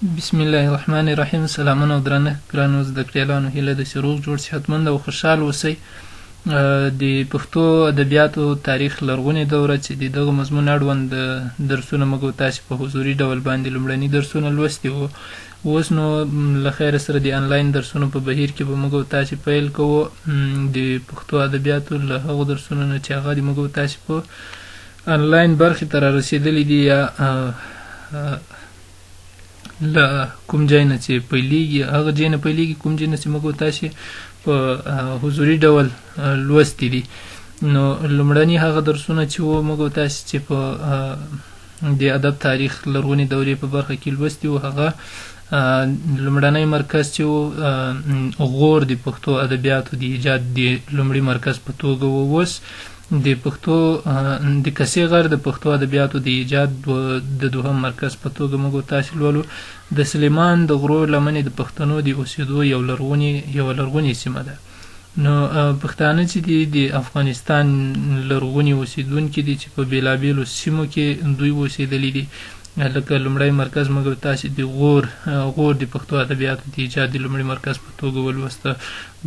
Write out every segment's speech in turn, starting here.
بسم الله الرحمن الرحیم. سلامونه او درنه ګرانو زده کړیالانو، هیله ده چې روغ جوړ صحتمند او خوشحال اوسئ. د پښتو ادبیاتو تاریخ لرغونې دوره چې د دغه مضمون اړوند درسونه موږ او تاسې په حضوري ډول باندې لومړني درسونه لوستي وو. اوس نو له خیره سره د انلاین درسونو په بهیر کې به موږ او تاسې پیل کوو د پښتو ادبیاتو له هغو درسونو نه چې هغه د موږ او تاسې په انلاین برخې ته رارسېدلي دي یا له کوم ځای نه چې پیلېږي، هغه ځای نه پیلېږي کوم ځای نه چې موږ او تاسې په حضوري ډول لوستي دي. نو لومړني هغه درسونه چې وو موږ او تاسې چې په د ادب تاریخ لرغونې دورې په برخه کې لوستي وو، هغه لومړنی مرکز چې وو غور د پښتو ادبیاتو د ایجاد د لومړي مرکز په توګه وو. اوس د پښتو د کسې غر د پښتو ادبیاتو د ایجاد د دوهم مرکز په توګه موږ تاسې لولو. د سلیمان د غرو لمنې د پښتنو د اوسېدو یوه لرغونې سیمه ده. نو پښتانه چې دي د افغانستان لرغوني اوسېدونکي دي چې په بېلابېلو سیمو کې دوی اوسېدلي دي. لکه لومړی مرکز موږ تاسې د غور د پښتو ادبیاتو د ایجاد د لومړي مرکز په توګه ولوسته.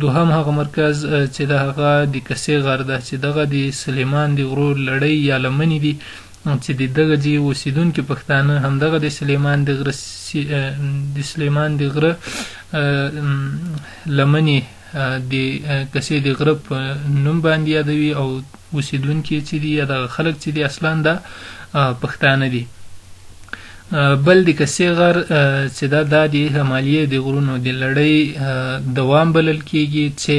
دوهم هغه مرکز چې د هغه د کسې غر ده چې دغه د سلیمان د غرو لړۍ یا لمنې دي چې د دغه ځای اوسېدونکي پښتانه همدغه د سلیمان د غره لمنې د کسې د غره په نوم باندې یادوي او اوسېدونکي چې دي یا دغه خلک چې دي اصلا دا پښتانه دي. بل د کسې غر چې دا د همالیې د غرونو د لړۍ دوام بلل کېږي چې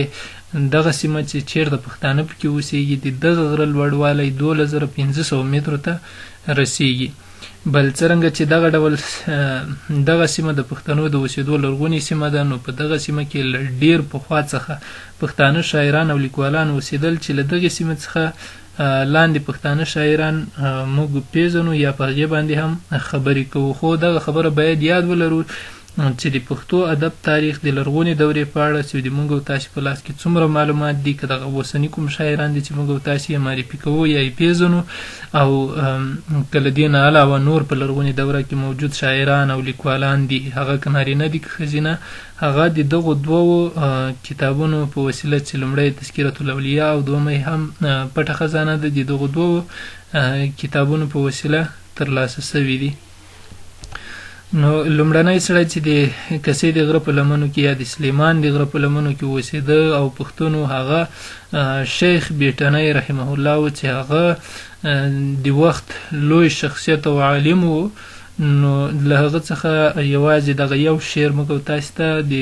دغه سیمه چې چیرته پښتانه پکې اوسېږي د دغه غره لوړوالی 12500 مترو ته رسېږي. بل څرنګه چې دغه ډول دغه سیمه د پښتنو د اوسېدو لرغونې سیمه ده، نو په دغه سیمه کې له ډېر پخوا څخه پښتانه شاعران او لیکوالان اوسېدل چې له دغې سیمې څخه لاندې پښتانه شاعران موږ پیژنو یا په هغې باندې هم خبرې کوو. خو دغه خبره باید یاد ولرو چې د پښتو ادب تاریخ د لرغونې دورې په اړه چې د موږ او تاسې په لاس کې څومره معلومات دي، که دغه اوسني کوم شاعران دي چې موږ او تاسې یې معرفي کوو یا یې پیژنو، او که له دې نه علاوه نور په لرغونې دوره کې موجود شاعران او لیکوالان دي، هغه که نارینه دي که ښځینه، هغه د دغو دوو کتابونو په وسیله چې لومړی تذکرة الاولیاء او دویمه هم پټه خزانه ده، د دغو دوو کتابونو په وسیله ترلاسه سوي دي. نو لومړنی سړی چې د کسې د غره په لمنو کې یا د سلیمان د غره په لمنو کې اوسېده او پښتون و، هغه شیخ بیټنی رحمه الله و چې هغه د وخت لوی شخصیت او عالم و. نو له هغه څخه یوازې دغه یو شعر موږ تاسې ته د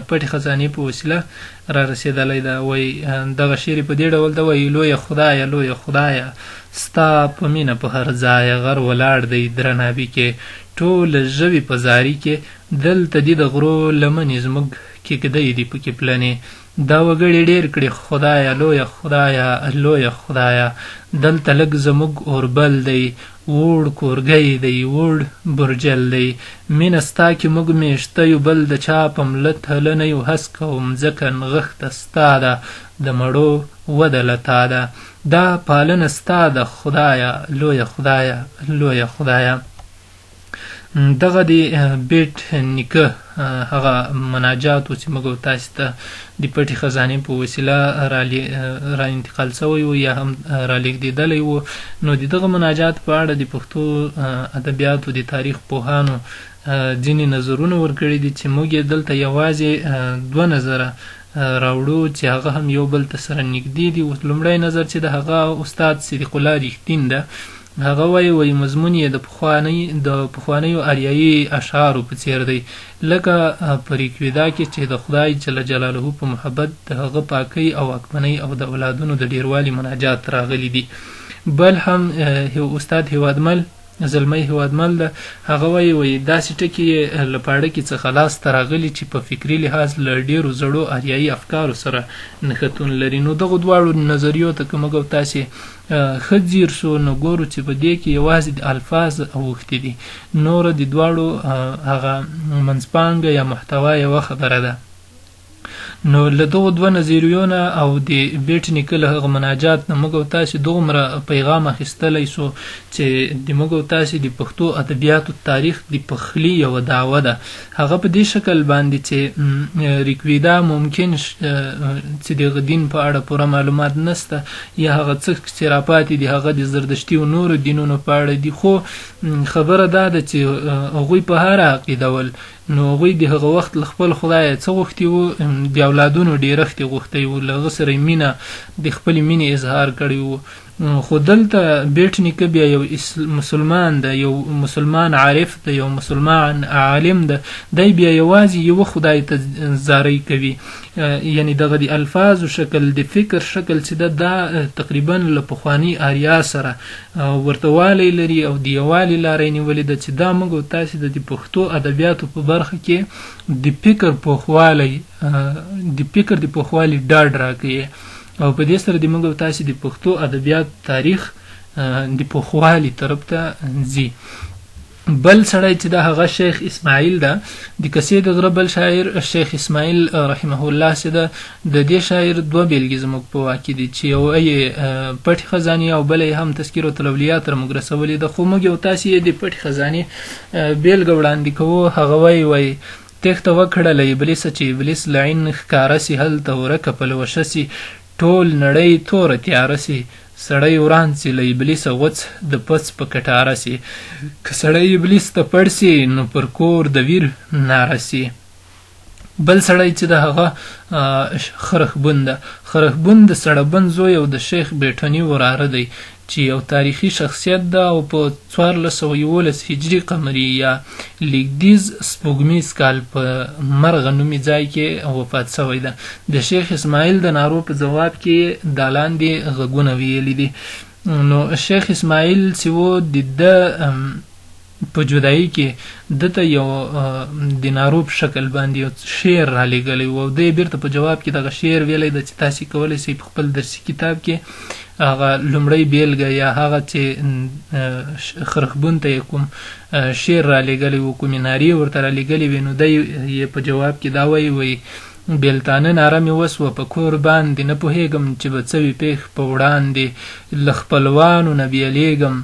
پټې خزانې په وسیله را رسېدلی ده. وایي دغه شعر په دې ډول ده، وایي لویه خدایه لویه خدایه ستا په مینه په هر ځایه غر ولاړ دی درنابي کې ټوله ژوي په زاري کې دلته دي د غرو لمنې زموږ کېږدۍ دي پکې پلنې دا وګړي ډېر کړي خدایه لویه خدایه لویه خدایه دلته لږ زموږ اوربل دی وړ کورګی دی وړ برجل دی مینه ستا کې موږ میشته یو بل د چا په مله تله نه یو هسک او مځکه نغښته ستا ده د مړو وده له تا ده دا پالنه ستا ده خدایه لویه خدایه لویه خدایه. دغه د بیت نیکه هغه مناجاتو چې موږ تاسې ته د پټې خزانې په وسیله را انتقال شوی و یا هم را لیږدېدلی و. نو د دغه مناجات په اړه د پښتو ادبیاتو د تاریخ پوهانو ځینې نظرونه ورکړي دي چې موږ یې دلته یوازې 2 نظره راوړو چې هغه هم یو بل ته سره نږدې دي. لومړی نظر چې د هغه استاد صدیق الله رښتین ده، هغه وایي مضمون یې د پخوانیو آریایي اشعارو په څیر دی، لکه په ریکویدا کې چې د خدای جل جلاله په محبت د هغه پاکۍ او واکمنۍ او د اولادونو د ډیروالي مناجات راغلي دي. بل هم استاد هیوادمل زلمی هیوادمل ده، هغه وایي داسې ټکي له پاړکي څخه لاسته راغلي چې په فکري لحاظ له ډېرو زړو آریایي افکارو سره نښتون لري. نو دغو دواړو نظریو ته که موږ تاسې ښه ځیر شو نو ګورو چې په دې کې یوازې د الفاظ اوښتي دي، نوره د دواړو هغه منځپانګه یا محتوا یوه خبره ده. نو له دغو دوه نظریو نه او د بیټ نیکه له هغه مناجات نه موږ او تاسې دومره پیغام اخیستلی سو چې د موږ او تاسې د پښتو ادبیاتو تاریخ د پخلي یوه دعوه ده. هغه په دې شکل باندې چې ریکویدا ممکن چې د دین په اړه پوره معلومات نسته یا هغه څه چې راپاتې دي هغه د زردشتي او نورو دینونو په اړه دي، خو خبره دا ده چې هغوی په هر عقیده ول نو هغوی د هغه وخت له خپل خدایه څه غوښتي وو، د اولادونو ډېرښت یې غوښتی وو، له هغه سره یې مینه د خپلې مینې اظهار کړی وو. خو دلته بیټ نیکه بیا یو مسلمان ده، یو مسلمان عارف ده، یو مسلمان عالم ده، دی بیا یوازې یوه خدای ته زاری کوي. یعنی دغه د الفاظو شکل، د فکر شکل چې ده دا تقریبا له پخواني آریا سره ورته والی لري او د یووالي لاره یې نیولې ده چې دا موږ او تاسې د پښتو ادبیاتو په برخه کې د فکر پوخوالي ډاډ راکوي او په دې سره د موږ او تاسې د پښتو ادبیات تاریخ د پوخوالي طرف ته ځي. بل سړی چې دا هغه شیخ اسماعیل ده، د کسې د غره بل شاعر شیخ اسماعیل رحمه الله چې ده، د دې شاعر دوه بیلګې زموږ په واک کې دي چې یو یې پټې خزانې او بله یې هم تذکرة الاولیاء تر موږ رسولې ده. خو موږ او تاسې یې د پټې خزانې بیلګه وړاندې کوو. هغه وایي تېښته وکړله ابلیسه چې ابلیس لعین ښکاره سي، هلته ورکه پلوشه سي، ټول نړۍ توره تیاره سي، سړی وران سي له ابلیسه غوڅ د پڅ په کټاره سي، که سړی ابلیس ته پړ سي نو پر کور د ویر ناره سي. بل سړی چې د هغه خرخبون ده، خرخبون د سړبن زوی او د شیخ بیټني وراره دی چې یو تاریخي شخصیت ده او په 1411 هجري قمري یا لیکدیز سپوږمیز کال په مرغه نومي ځای کې وفات شوی ده. د شیخ اسماعیل د نارو په ځواب کې دا لاندې غږونه ویلي دي. نو شیخ اسماعیل چې و د ده په جدایي کې دته یو د نارو په شکل باندې یو شعر را لېږلی و او دی بیرته په جواب کې دغه شعر ویلی ده چې تاسې کولی شئ په خپل درسي کتاب کې هغه لومړی بیلګه یا هغه چې خرخبون ته یې کوم شعر را لېږلی و، کومې نارې ورته را لېږلې وې، نو دی یې په جواب کې دا وایي بیلتانه ناره مې وسوه په کور باندې، نه پوهېږم چې به څه وي پېښ په وړاندې، له خپلوانو نه بیلیږم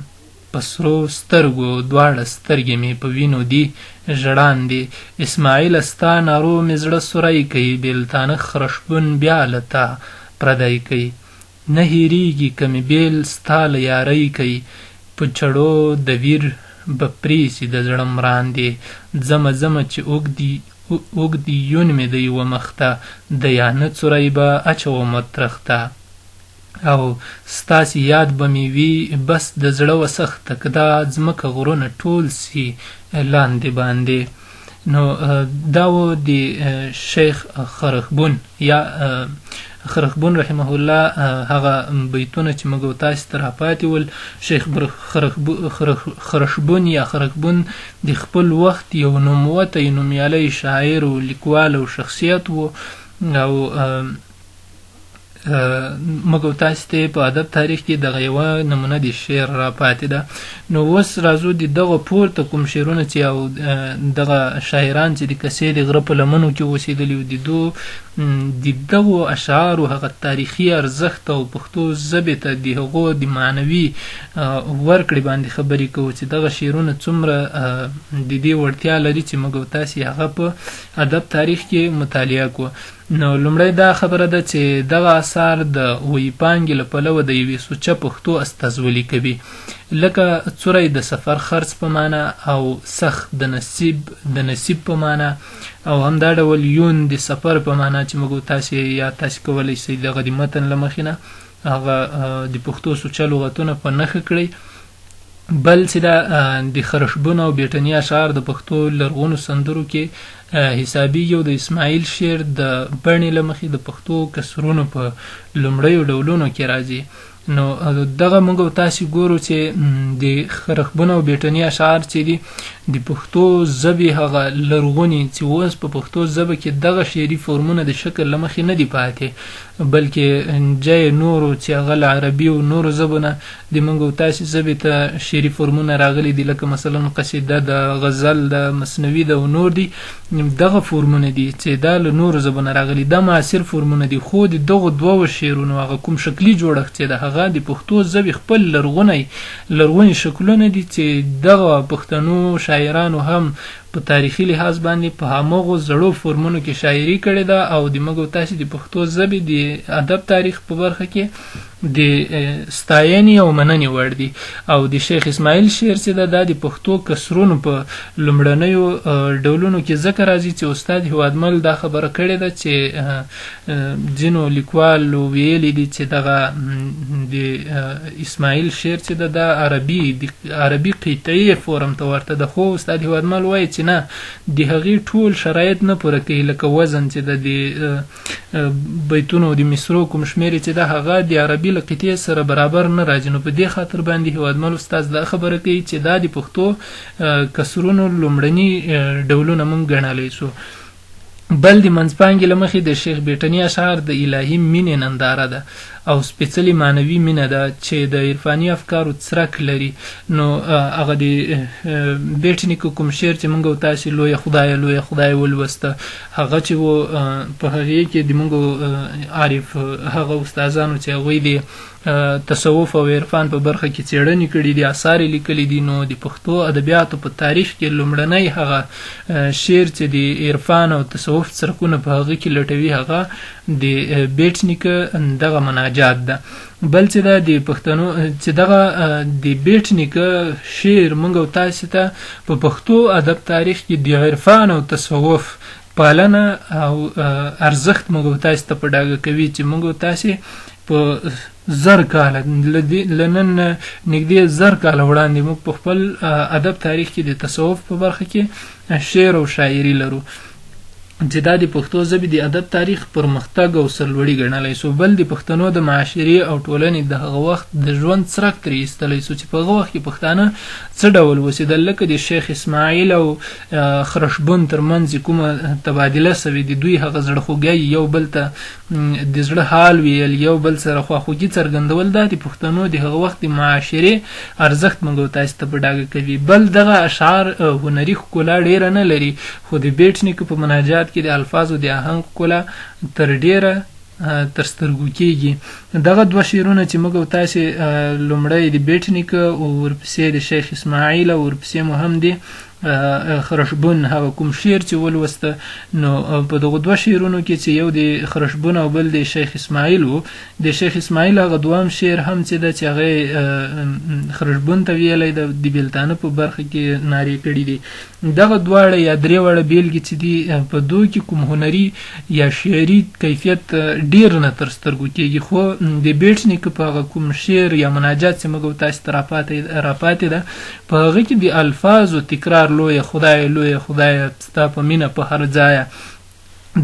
په سرو سترګو، دواړه سترګې مې په وینو دي ژړاندې، اسماعیله ستا نارو مې زړه سوری کوي، بیلتانه خرشبون بیا له تا پردی کوي، نه هېرېږي که مې بیل ستا له یارۍ کوي، په چړو د ویر به پرېسي د زړه مراندې، ځمه ځمه چې اوږد یون مې دی یوه مخته، د یانه څوری به اچومه ترخته، او ستاسې یاد به مې وي بس د زړه وسخته، که دا ځمکه غرونه ټول سي لاندې باندې. نو دا و د شیخ خرخبون یا خرخبون رحمه الله هغه بیتونه چې موږ او تاسې ته راپاتې ول. شیخ خرخبون یا خرخبون د خپل وخت یو نوموتی نومیالی شاعر و لیکوال او شخصیت و او موږ او تاسې ته په ادب تاریخ کې دغه یوه نمونه د شعر راپاتې ده. نو اوس راځو د دغه پورته کوم شعرونه چې او دغه شاعران چې د کسې د غره په لمنو کې اوسېدلي وو د دغو اشعارو هغه تاریخي ارزښت او پښتو ژبې ته د هغو د معنوي ورکړې باندې خبرې کوو چې دغه شعرونه څومره د دې وړتیا لري چې موږ او تاسې هغه په ادب تاریخ کې مطالعه کړو. نو لومړی دا خبره ده چې دغه اثار د ویي پانګې له پلوه د یوې سوچه پښتو استازولي کوي، لکه څوری د سفر خرڅ په معنا او سخت د نصیب په معنا او همدا ډول یون د سفر په معنا چې موږ تاسې یا تاسې کولی شئ دغه د متن له مخې نه هغه د پښتو سوچه لغتونه په نښه کړئ. بل چې دا د خرشبون او بیټني اشعار د پښتو لرغونو سندرو کې حسابي یو د اسماعیل شعر د بڼې له مخې د پښتو کسرونو په لومړیو ډولونو کې راځي. نو دغه موږ تاسو ګورو چې د خرخبون او بیټنی اشعار چې دي د پښتو ژبې هغه لرغوني چې اوس په پښتو ژبه کې دغه شعري فورمونه د شکل له مخې نه دي پاتې بلکې جای نورو چې هغه عربي او نورو ژبو نه د موږ تاسو ژبې ته شعري فورمونه راغلي دي لکه مثلا قصیده د غزل د مثنوي د نور دي دغه فورمونه دي چې دا له نورو ژبو نه راغلي دا معاصر فورمونه دي خو د دغه دوه شعرونو هغه کوم شکلي جوړښت چې د هغه د پښتو ژبې خپل لرغوني شکلونه دي چې دغه پښتنو شاعرانو هم په تاریخي لحاظ باندې په هماغو زړو فورمونو کې شاعري کړې ده او د موږ تاسو د پښتو ژبې د ادب تاریخ په برخه کې د ستاینې او مننې وړ دي او د شیخ اسماعیل شعر چې دا د پښتو کسرونو په لومړنیو ډولونو کې ذکر راځي چې استاد هیوادمل دا خبره کړې ده چې ځینو لیکوالو ویلي دي چې دغه د اسماعیل شعر چې د عربي قطعي فورم ته ورته ده خو استاد هیوادمل وایي چې نه د هغې ټول شرایط نه پوره کوي لکه وزن چې د بیتونو د مصرو کوم شمېر چې ده هغه د عربي له قطعې سره برابر نه راځي نو په دې خاطر باندې هیوادمل استاد دا خبره کوي چې دا د پښتو کسرونو لومړني ډولونه موږ ګڼلی سو بل د منځپانګې له مخې د شیخ بیټني اشعار د الهي مینې ننداره ده او سپېڅلې معنوي مینه ده چې د عرفاني افکارو څرک لري نو هغه د بیټ نیکه کوم شعر چې موږ تاسو لویه خدای ولوسته هغه چې و په هغې کې د موږ عارف هغه استادانو چې هغوی د تصوف او عرفان په برخه کې څېړنې کړي دي اثار یې لیکلي دي نو د پښتو ادبیاتو په تاریخ کې لومړنی هغه شعر چې د عرفان او تصوف څرکونه په هغه کې لټوي هغه د بیټ نیکه دغه مناجات ده بل چې دا د پښتنو چې دغه د بیټ نیکه شعر موږ تاسو ته په پښتو ادب تاریخ کې د عرفان او تصوف پالنه او ارزښت موږ تاسو ته په ډاګه کوي چې موږ تاسو په زر کاله لنن نږدې زر کاله وړاندې موږ په خپل ادب تاریخ کې د تصوف په برخه کې شعر او شاعري لرو چې دا د پښتو ژبې د ادب تاریخ پرمختګ او سرلوړي ګڼلی سو بل د پښتنو د معاشري او ټولنې د هغه وخت د ژوند څرک ترې ایستلی سو چې په هغه وخت کې پښتانه څه ډول اوسېدل لکه د شیخ اسماعیل او خرشبون ترمنځ کومه تبادله سوې د دوی هغه زړهخوږی یو بل ته د زړه حال ویل یو بل سره خواخوږي څرګندول دا د پښتنو د هغه وخت د معاشري ارزښت موږ تاسو ته په ډاګه کوي بل دغه اشعار هنري ښکلا ډېره نه لري خو د بیټ نیکه په مناجات کې د الفاظو د آهنګ ښکلا تر ډېره تر سترګو کېږي دغه دوه شعرونه چې موږ تاسو لومړی د بیټ نیکه او ورپسې د شیخ اسماعیل او ورپسې مو هم د خرشبون هغه کوم شعر چې ولوسته نو په دغه دوه شعرونو کې چې یو د خرشبون او بل د شیخ اسماعیل و د شیخ اسماعیل هغه دوام شعر هم چې ده چې هغه خرشبون ته ویلی د بیلتانه په برخه کې نارې کړي دي دغه دواړه یا درې واړه بیلګې چې دي په دوی کې کوم هنري یا شعري کیفیت ډېر نه تر سترګو کېږي خو د بیټ نیکه په هغه کوم شعر یا مناجات چې موږ تاسو ته راپاتې ده په هغه کې د الفاظو تکرار لویه خدای ستا په مینه په هر ځایه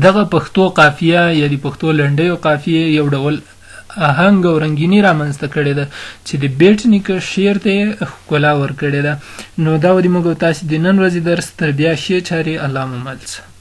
دغه پښتو قافیه یا د پښتو لنډیو قافیه یو ډول آهنګ او رنګیني رامنځته کړې ده چې د بیټ نیکه شعر ته یې ښکلا ورکړې ده نو دا و د موږ تاسو د نن ورځې درس تر بیا ښې چارې الله مو مل شه